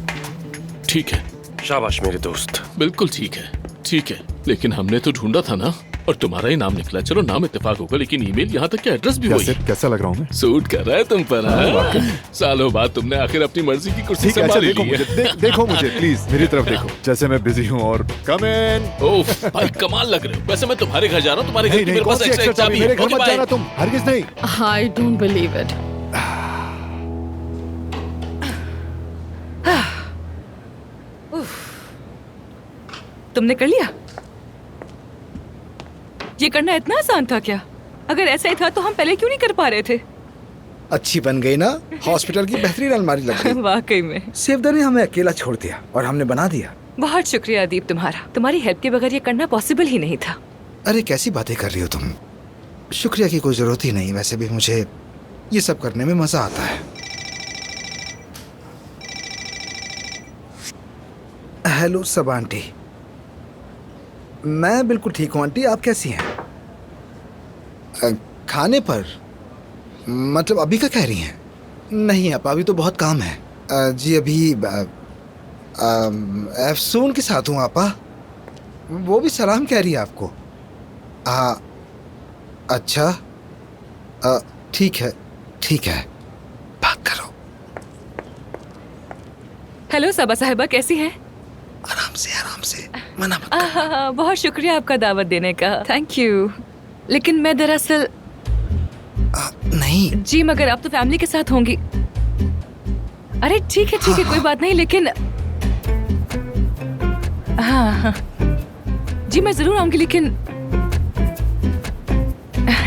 ठीक है, शाबाश मेरे दोस्त। बिल्कुल ठीक है, ठीक है, लेकिन हमने तो ढूंढा था ना, और तुम्हारा ही नाम निकला। चलो नाम इत्तेफाक होगा, लेकिन ईमेल यहाँ तक के एड्रेस भी वही। कैसा लग रहा हूँ मैं? सूट कर रहा है तुम पर। सालों बाद तुमने आखिर अपनी मर्जी की कुर्सी संभाली ली है। देखो मुझे प्लीज, मेरी तरफ देखो, जैसे मैं बिजी हूँ। और कम इन। ओह भाई कमाल लग रहे हो। वैसे मैं तुम्हारे घर जा रहा हूँ, तुम्हारे घर की मेरे पास एक्स्ट्रा चाबी है। मेरे घर मत जाना तुम, हरगिज नहीं। I don't believe it. तुमने कर लिया? ये करना इतना आसान था क्या? अगर ऐसा ही था तो हम पहले क्यों नहीं कर पा रहे थे? अच्छी बन गई ना, हॉस्पिटल की बेहतरीन अलमारी लग गई। वाकई में सेवदा ने हमें अकेला छोड़ दिया और हमने बना दिया। बहुत शुक्रिया अदीब तुम्हारा। तुम्हारी हेल्प के बगैर ये करना पॉसिबल ही नहीं था। अरे कैसी बातें कर रही हो तुम, शुक्रिया की कोई जरूरत ही नहीं। वैसे भी मुझे ये सब करने में मजा आता है। हेलो सब आंटी, मैं बिल्कुल ठीक हूँ आंटी, आप कैसी हैं? खाने पर मतलब अभी का कह रही हैं? नहीं आपा, अभी तो बहुत काम है। जी अभी अफसून के साथ हूँ आपा, वो भी सलाम कह रही है आपको। अच्छा ठीक है ठीक है, बात करो। हेलो सबा साहिबा, कैसी हैं? आराम से मना मत करना। बहुत शुक्रिया आपका दावत देने का, थैंक यू। लेकिन मैं दरअसल नहीं जी, मगर आप तो फैमिली के साथ होंगी। अरे ठीक है कोई बात नहीं, लेकिन हाँ जी मैं जरूर आऊंगी, लेकिन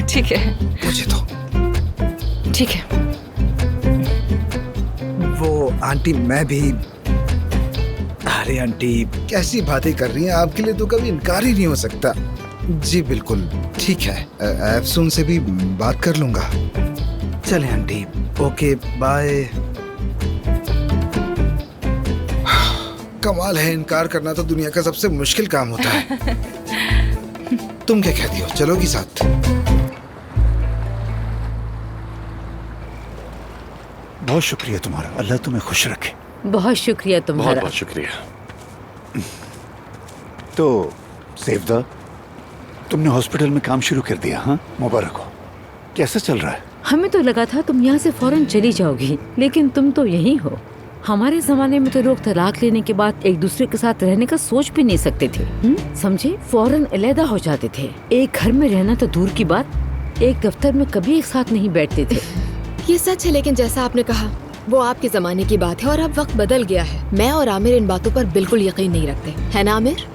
ठीक है मुझे तो ठीक है। वो आंटी मैं भी, अरे आंटी कैसी बातें कर रही हैं, आपके लिए तो कभी इनकार ही नहीं हो सकता। जी बिल्कुल ठीक है, अफसून से भी बात कर लूंगा। चलें आंटी, ओके बाय। कमाल है, इनकार करना तो दुनिया का सबसे मुश्किल काम होता है। तुम क्या कहती हो, चलोगी साथ? बहुत शुक्रिया तुम्हारा, अल्लाह तुम्हें खुश रखे। बहुत शुक्रिया बहुत तुम्हारा। बहुत शुक्रिया। तो सेवदा, तुमने हॉस्पिटल में काम शुरू कर दिया? हाँ, मुबारक हो। कैसा चल रहा है? हमें तो लगा था तुम यहाँ से फौरन चली जाओगी, लेकिन तुम तो यहीं हो। हमारे जमाने में तो लोग तलाक लेने के बाद एक दूसरे के साथ रहने का सोच भी नहीं सकते थे। समझे, फौरन अलहदा हो जाते थे। एक घर में रहना तो दूर की बात, एक दफ्तर में कभी एक साथ नहीं बैठते थे। ये सच है, लेकिन जैसा आपने कहा वो आपके जमाने की बात है और अब वक्त बदल गया है। मैं और आमिर इन बातों पर बिल्कुल यकीन नहीं रखते, है ना आमिर?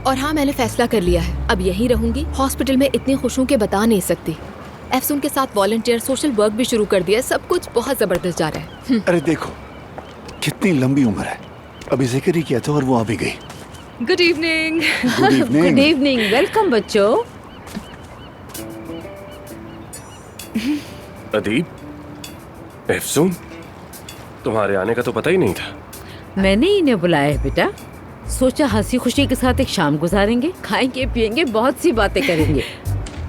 और हाँ, मैंने फैसला कर लिया है, अब यहीं रहूंगी। हॉस्पिटल में इतनी खुश हूँ कि बता नहीं सकती। एफसून के साथ वॉलंटियर सोशल वर्क भी शुरू कर दिया है। सब कुछ बहुत जबरदस्त जा रहा है। अरे देखो कितनी लंबी उम्र है, अभी जिक्र ही किया था और वो आ भी गई। Good evening. Good evening. Good evening, welcome बच्चों। अदीब, एफसून, तुम्हारे आने का तो पता ही नहीं था। मैंने इन्हें बुलाया है बेटा, सोचा हंसी खुशी के साथ एक शाम गुजारेंगे, खाएंगे पिएंगे, बहुत सी बातें करेंगे।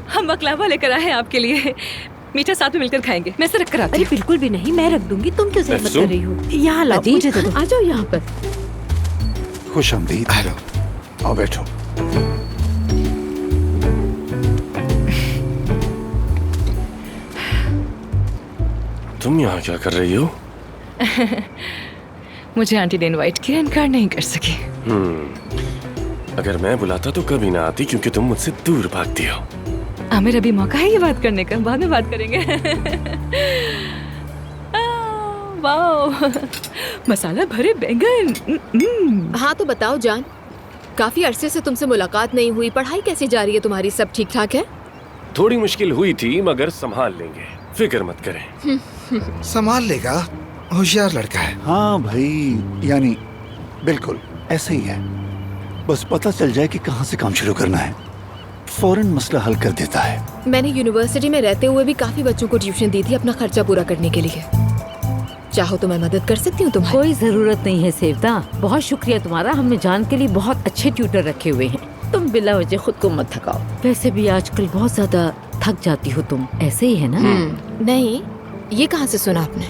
हम बकलावा लेकर आए हैं आपके लिए, मीठा साथ में मिलकर खाएंगे। मैं से रख कर आती अरे बिल्कुल भी नहीं, मैं रख दूंगी, तुम क्यों सहमत कर रही हो? यहाँ लाओ, मुझे दे दो। आ जाओ यहाँ पर। खुश आमदीद। हेलो, आओ बैठो। तुम यहाँ क्या कर रही हो? मुझे आंटी ने इनवाइट किया, इनकार नहीं कर सकी। अगर मैं बुलाता तो कभी ना आती, क्योंकि तुम मुझसे दूर भागती हो। आमिर, अभी मौका है ये बात करने का, बाद में बात करेंगे। वाओ, मसाला भरे बैंगन। हाँ तो बताओ जान, काफी अरसे से तुमसे मुलाकात नहीं हुई, पढ़ाई कैसी जा रही है तुम्हारी? सब ठीक ठाक है? थोड़ी मुश्किल हुई थी, मगर संभाल लेंगे, फिक्र मत करें। संभाल लेगा, होशियार लड़का है। हाँ भाई, यानी बिल्कुल ऐसे ही है, बस पता चल जाए कि कहाँ से काम शुरू करना है, फौरन मसला हल कर देता है। मैंने यूनिवर्सिटी में रहते हुए भी काफी बच्चों को ट्यूशन दी थी अपना खर्चा पूरा करने के लिए। चाहो तो मैं मदद कर सकती हूँ तुम्हारी। कोई जरूरत नहीं है सेवदा, बहुत शुक्रिया तुम्हारा। हमने जान के लिए बहुत अच्छे ट्यूटर रखे हुए हैं। तुम बिला वजह खुद को मत थकाओ, वैसे भी आजकल बहुत ज्यादा थक जाती हो तुम, ऐसे ही है ना? नहीं, ये कहाँ से सुना आपने?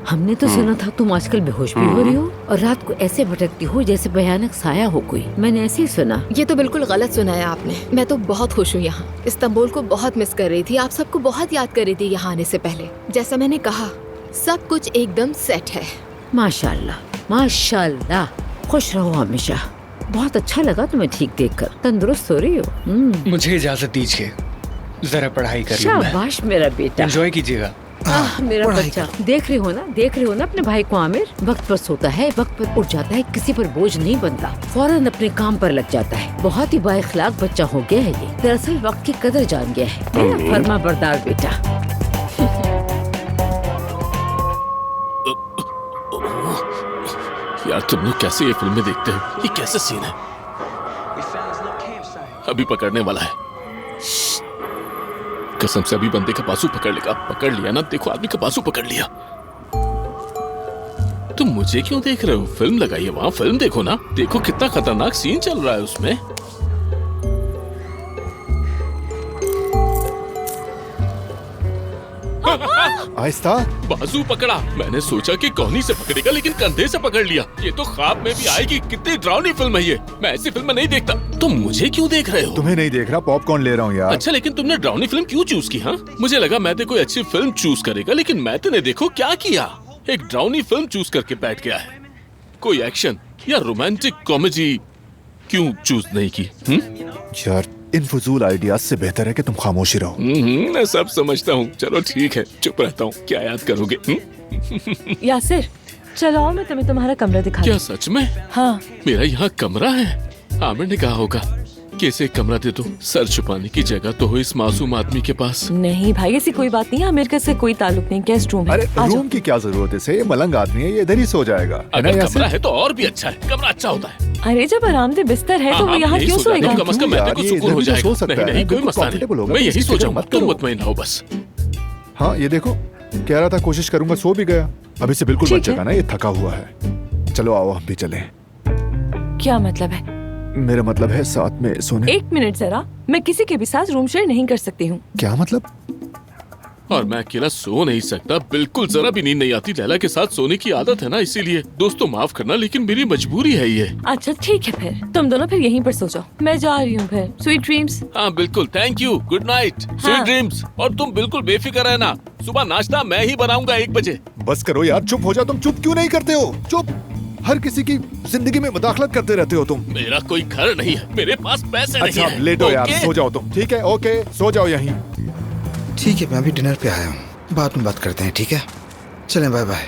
हमने तो सुना था तुम आजकल बेहोश भी हो रही हो और रात को ऐसे भटकती हो जैसे भयानक साया हो कोई। मैंने ऐसे ही सुना। ये तो बिल्कुल गलत सुना है आपने। मैं तो बहुत खुश हूँ यहाँ। इस्तांबुल को बहुत मिस कर रही थी, आप सबको बहुत याद कर रही थी यहाँ आने से पहले। जैसा मैंने कहा, सब कुछ एकदम सेट है। माशाल्लाह माशाल्लाह, खुश रहो हमेशा। बहुत अच्छा लगा तुम्हें ठीक देखकर, तंदुरुस्त हो रही हो। मुझे इजाजत दीजिए, जरा पढ़ाई कर लूं मैं। शाबाश मेरा बेटा। एंजॉय कीजिएगा। मेरा बच्चा, देख रहे हो ना अपने भाई को आमिर, वक्त पर सोता है, वक्त पर उठ जाता है, किसी पर बोझ नहीं बनता, फौरन अपने काम पर लग जाता है। बहुत ही बाइखलाक बच्चा हो गया है ये। दरअसल वक्त की कदर जान गया है। मेरा फर्मा बरदार बेटा। यार तुम लोग कैसे ये फिल्में देखते हो? ये कैसे सीन है? अभी पकड़ने वाला है। कसम से अभी बंदे का बाजू पकड़ लेगा। पकड़ लिया ना, देखो आदमी का बाजू पकड़ लिया। तुम मुझे क्यों देख रहे हो? फिल्म लगाइए वहां, फिल्म देखो ना। देखो कितना खतरनाक सीन चल रहा है उसमें। आहिस्ता। बाजू पकड़ा। मैंने सोचा कि कोहनी से पकड़ेगा, लेकिन कंधे से पकड़ लिया। ये तो ख्वाब में भी आएगी। कितनी डरावनी फिल्म है ये। मैं ऐसी फिल्म नहीं देखता। तुम मुझे क्यों देख रहे हो? तुम्हें नहीं देख रहा, पॉपकॉर्न ले रहा हूँ यार। अच्छा, लेकिन तुमने डरावनी फिल्म क्यों चूज की? हाँ, मुझे लगा मैं कोई अच्छी फिल्म चूज करेगा, लेकिन मैं ने देखो क्या किया। एक डरावनी फिल्म चूज करके बैठ गया है। कोई एक्शन या रोमांटिक कॉमेडी क्यों चूज नहीं की? यार इन फजूल आइडियाज से बेहतर है कि तुम खामोशी रहो। मैं सब समझता हूँ। चलो ठीक है, चुप रहता हूँ। क्या याद करोगे? यासिर, चलो आओ, मैं तुम्हें तुम्हारा कमरा दिखा। क्या सच में? हाँ, मेरा यहाँ कमरा है। आमिर ने कहा होगा कि इसे कमरा दे दो। सर छुपाने की जगह तो हो इस मासूम आदमी के पास। नहीं भाई, ऐसी कोई बात नहीं है। आमिर का से कोई ताल्लुक नहीं। गेस्ट रूम है। अरे रूम की क्या जरूरत है इसे? ये मलंग आदमी है, ये इधर ही सो जाएगा। अगर कमरा है तो और भी अच्छा है। कमरा अच्छा होता है। अरे जब आरामदेह बिस्तर है तो वो यहाँ क्यों सोएगा? कम से कम मैं को सुकून हो जाएगा। नहीं, कोई मसला नहीं। मैं यही सो जाऊंगा, तुम मुतमईन रहो बस। हाँ ये देखो, कह रहा था कोशिश करूंगा, सो भी गया। अभी से बिल्कुल बच जाएगा ना, ये थका हुआ है। चलो आओ हम भी चलें। क्या मतलब है? मेरा मतलब है साथ में सोने। एक मिनट जरा, मैं किसी के भी साथ रूम शेयर नहीं कर सकती हूँ। क्या मतलब? और मैं अकेला सो नहीं सकता, बिल्कुल जरा भी नींद नहीं आती। लैला के साथ सोने की आदत है ना, इसीलिए। दोस्तों माफ करना, लेकिन मेरी मजबूरी है ये। अच्छा ठीक है, फिर तुम दोनों फिर यहीं पर सो जाओ। मैं जा रही हूँ फिर। Sweet dreams. हाँ बिल्कुल, thank you, good night, sweet dreams. और तुम बिल्कुल बेफिक्र रहना, सुबह नाश्ता मैं ही बनाऊंगा 1 बजे। बस करो यार, चुप हो जाओ। तुम चुप क्यों नहीं करते हो? चुप। हर किसी की जिंदगी में मुदाखलत करते रहते हो तुम। मेरा कोई घर नहीं है, मेरे पास पैसे नहीं है। अच्छा लेटो यार, सो जाओ तुम। ठीक है, ओके, सो जाओ यहीं। ठीक है, मैं अभी डिनर पे आया हूँ, बाद में बात करते हैं, ठीक है? चलें, बाय बाय।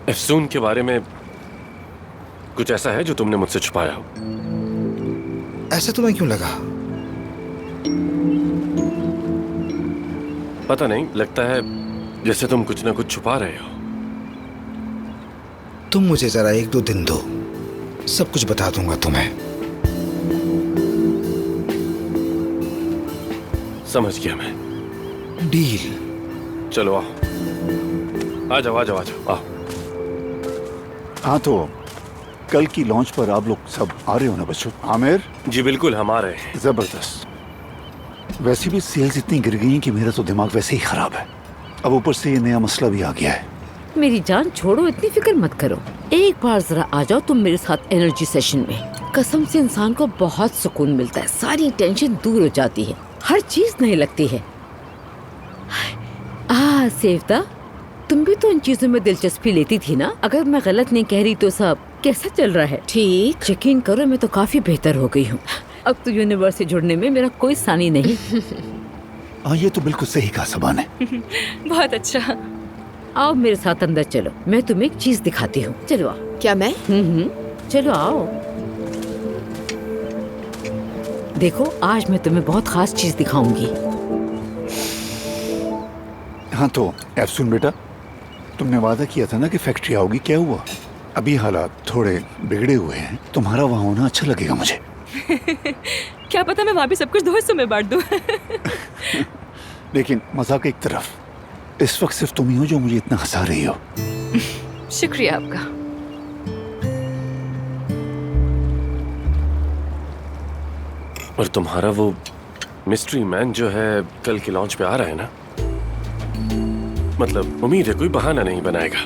अफसून के बारे में कुछ ऐसा है जो तुमने मुझसे छुपाया हो? ऐसा तुम्हें क्यों लगा? पता नहीं, लगता है जैसे तुम कुछ ना कुछ छुपा रहे हो। तुम मुझे जरा 1-2 दिन दो, सब कुछ बता दूंगा तुम्हें। समझ गया मैं। डील। चलो आओ, आ जाओ आ जाओ आ जाओ, आओ। हाँ तो कल की लॉन्च पर आप लोग सब आ रहे हो ना बच्चों? आमिर? जी बिल्कुल, हम आ रहे हैं। जबरदस्त। वैसे भी सेल्स इतनी गिर गई हैं कि मेरा तो दिमाग वैसे ही खराब है। अब ऊपर से ये नया मसला भी आ गया है। मेरी जान छोड़ो, इतनी फिक्र मत करो। एक बार जरा आ जाओ तुम मेरे साथ एनर्जी सेशन में। कसम से इंसान को बहुत सुकून मिलता है, सारी टेंशन दूर हो जाती है, हर चीज नहीं लगती है। सेवता, तुम भी तो इन चीजों में दिलचस्पी लेती थी ना? अगर मैं गलत नहीं कह रही तो सब कैसा चल रहा है? ठीक। यकीन करो, मैं तो काफी बेहतर हो गई हूँ। अब तो यूनिवर्स से जुड़ने में मेरा कोई सानी नहीं। हाँ ये तो बिल्कुल सही कहा सबान है। बहुत अच्छा। आओ मेरे साथ अंदर चलो, मैं तुम्हें एक चीज दिखाती हूँ। चलो आओ। क्या मैं? चलो आओ। देखो आज मैं तुम्हें बहुत खास चीज दिखाऊंगी। हाँ तो एफसून बेटा, तुमने वादा किया था ना कि फैक्ट्री आओगी, क्या हुआ? अभी हालात थोड़े बिगड़े हुए हैं, तुम्हारा वहाँ होना अच्छा लगेगा मुझे। क्या पता मैं वहाँ भी सब कुछ 2 हिस्सों में बांट दूँ। लेकिन मजाक एक तरफ, इस वक्त सिर्फ तुम ही हो जो मुझे इतना हंसा रही हो। शुक्रिया आपका। और तुम्हारा वो मिस्ट्री मैन जो है कल की लॉन्च पे आ रहा है ना, मतलब उम्मीद है कोई बहाना नहीं बनाएगा।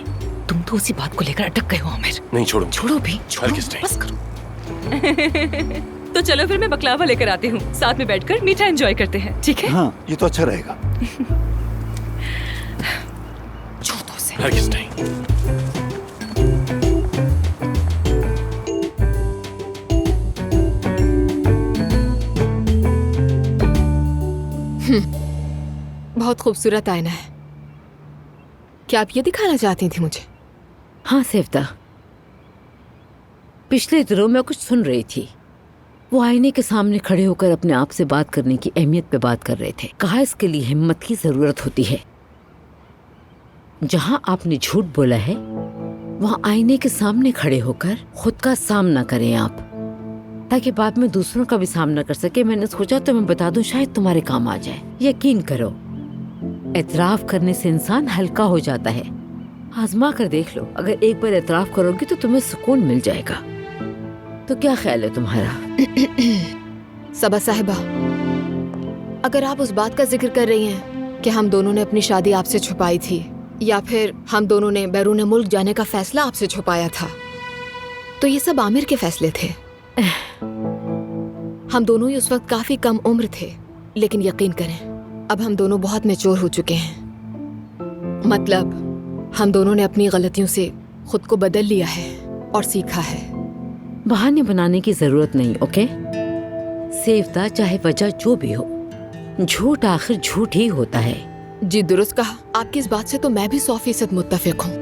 तुम तो उसी बात को लेकर अटक गए हो आमिर। नहीं छोड़ो, छोड़ो भी, छोड़ो, बस करो। तो चलो फिर मैं बकलावा लेकर आती हूँ, साथ में बैठकर मीठा एंजॉय करते हैं, ठीक है? हाँ ये तो अच्छा रहेगा। हरगिज़ नहीं। बहुत खूबसूरत आईना है। क्या आप ये दिखाना चाहती थी मुझे? हाँ सेवता, पिछले दिनों मैं कुछ सुन रही थी। वो आईने के सामने खड़े होकर अपने आप से बात करने की अहमियत पे बात कर रहे थे। कहा इसके लिए हिम्मत की जरूरत होती है। जहां आपने झूठ बोला है वहां आईने के सामने खड़े होकर खुद का सामना करें आप, ताकि बाद में दूसरों का भी सामना कर सके। मैंने सोचा तो मैं बता दूं, शायद तुम्हारे काम आ जाए। यकीन करो, एतराफ करने से इंसान हल्का हो जाता है। आजमा कर देख लो, अगर एक बार एतराफ करोगी तो तुम्हें सुकून मिल जाएगा। तो क्या ख्याल है तुम्हारा? सबा साहिबा, अगर आप उस बात का जिक्र कर रही हैं कि हम दोनों ने अपनी शादी आपसे छुपाई थी, या फिर हम दोनों ने बैरून मुल्क जाने का फैसला आपसे छुपाया था, तो ये सब आमिर के फैसले थे। हम दोनों ही उस वक्त काफी कम उम्र थे, लेकिन यकीन करें अब हम दोनों बहुत मैच्योर हो चुके हैं। मतलब हम दोनों ने अपनी गलतियों से खुद को बदल लिया है और सीखा है। बहाने बनाने की जरूरत नहीं, ओके सेवता? चाहे वजह जो भी हो, झूठ आखिर झूठ ही होता है। जी दुरुस्त कहा। आपकी इस बात से तो मैं भी 100% मुत्तफिक हूँ,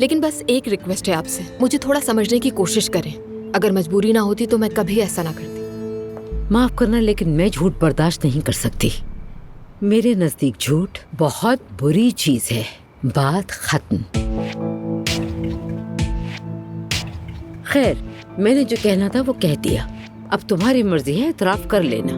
लेकिन बस एक रिक्वेस्ट है आपसे, मुझे थोड़ा समझने की कोशिश करें। अगर मजबूरी ना होती तो मैं कभी ऐसा ना करती। माफ करना, लेकिन मैं झूठ बर्दाश्त नहीं कर सकती। मेरे नजदीक झूठ बहुत बुरी चीज है। बात खत्म। खैर, मैंने जो कहना था वो कह दिया। अब तुम्हारी मर्जी है, इतराफ कर लेना।